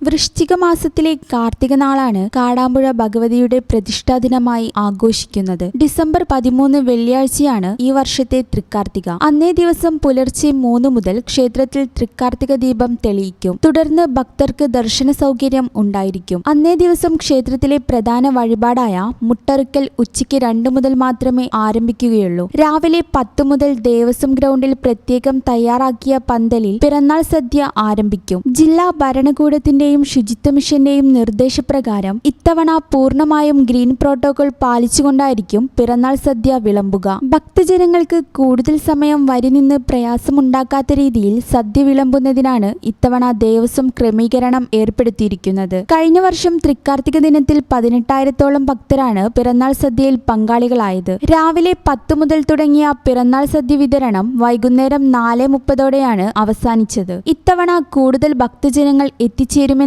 വൃശ്ചിക മാസത്തിലെ കാർത്തിക നാളാണ് കാടാമ്പുഴ ഭഗവതിയുടെ പ്രതിഷ്ഠാ ദിനമായി ആഘോഷിക്കുന്നത്. ഡിസംബർ 13 വെള്ളിയാഴ്ചയാണ് ഈ വർഷത്തെ തൃക്കാർത്തിക. അന്നേ ദിവസം പുലർച്ചെ 3 മുതൽ ക്ഷേത്രത്തിൽ തൃക്കാർത്തിക ദീപം തെളിയിക്കും. തുടർന്ന് ഭക്തർക്ക് ദർശന സൗകര്യം ഉണ്ടായിരിക്കും. അന്നേ ദിവസം ക്ഷേത്രത്തിലെ പ്രധാന വഴിപാടായ മുട്ടറുക്കൽ ഉച്ചയ്ക്ക് 2 മുതൽ മാത്രമേ ആരംഭിക്കുകയുള്ളൂ. രാവിലെ 10 മുതൽ ദേവസ്വം ഗ്രൗണ്ടിൽ പ്രത്യേകം തയ്യാറാക്കിയ പന്തലിൽ പിറന്നാൾ സദ്യ ആരംഭിക്കും. ജില്ലാ ഭരണകൂടത്തിന്റെ ശുചിത്വ മിഷന്റെയും നിർദ്ദേശപ്രകാരം ഇത്തവണ പൂർണ്ണമായും ഗ്രീൻ പ്രോട്ടോകോൾ പാലിച്ചുകൊണ്ടായിരിക്കും പിറന്നാൾ സദ്യ വിളമ്പുക. ഭക്തജനങ്ങൾക്ക് കൂടുതൽ സമയം വരി നിന്ന് പ്രയാസമുണ്ടാക്കാത്ത രീതിയിൽ സദ്യ വിളമ്പുന്നതിനാണ് ഇത്തവണ ദേവസ്വം ക്രമീകരണം ഏർപ്പെടുത്തിയിരിക്കുന്നത്. കഴിഞ്ഞ വർഷം തൃക്കാർത്തിക ദിനത്തിൽ 18,000-ഓളം ഭക്തരാണ് പിറന്നാൾ സദ്യയിൽ പങ്കാളികളായത്. രാവിലെ 10 മുതൽ തുടങ്ങിയ പിറന്നാൾ സദ്യ വിതരണം വൈകുന്നേരം 4:30ഓടെയാണ് അവസാനിച്ചത്. ഇത്തവണ കൂടുതൽ ഭക്തജനങ്ങൾ എത്തിച്ചേരുമെന്നാണ്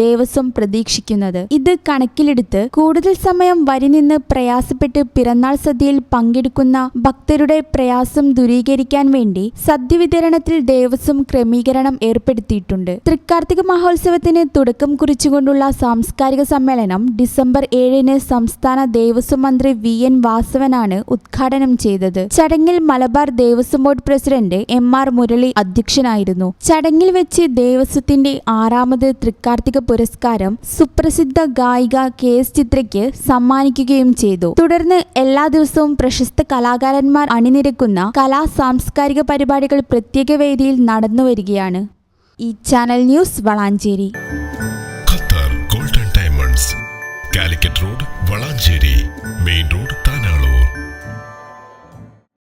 ദേവസ്വം പ്രതീക്ഷിക്കുന്നത്. ഇത് കണക്കിലെടുത്ത് കൂടുതൽ സമയം വരി നിന്ന് പ്രയാസപ്പെട്ട് പിറന്നാൾ സദ്യയിൽ പങ്കെടുക്കുന്ന ഭക്തരുടെ പ്രയാസം ദൂരീകരിക്കാൻ വേണ്ടി സദ്യ വിതരണത്തിൽ ദേവസ്വം ക്രമീകരണം ഏർപ്പെടുത്തിയിട്ടുണ്ട്. തൃക്കാർത്തിക മഹോത്സവത്തിന് തുടക്കം കുറിച്ചുകൊണ്ടുള്ള സാംസ്കാരിക സമ്മേളനം ഡിസംബർ 7 സംസ്ഥാന ദേവസ്വം മന്ത്രി VN വാസവനാണ് ഉദ്ഘാടനം ചെയ്തത്. ചടങ്ങിൽ Malabar Devaswom board president MR Murali അധ്യക്ഷനായിരുന്നു. ചടങ്ങിൽ വെച്ച് ദേവസ്വത്തിന്റെ 6ാമത് തൃക്കാർത്തിക പുരസ്കാരം സുപ്രസിദ്ധ ഗായിക KS ചിത്രയ്ക്ക് സമ്മാനിക്കുകയും ചെയ്തു. തുടർന്ന് എല്ലാ ദിവസവും പ്രശസ്ത കലാകാരന്മാർ അണിനിരക്കുന്ന സാംസ്കാരിക പരിപാടികൾ പ്രത്യേക വേദിയിൽ നടന്നുവരികയാണ്. ഈ channel news Valanchery. Qatar golden diamonds, Calicut road, Valanchery main road,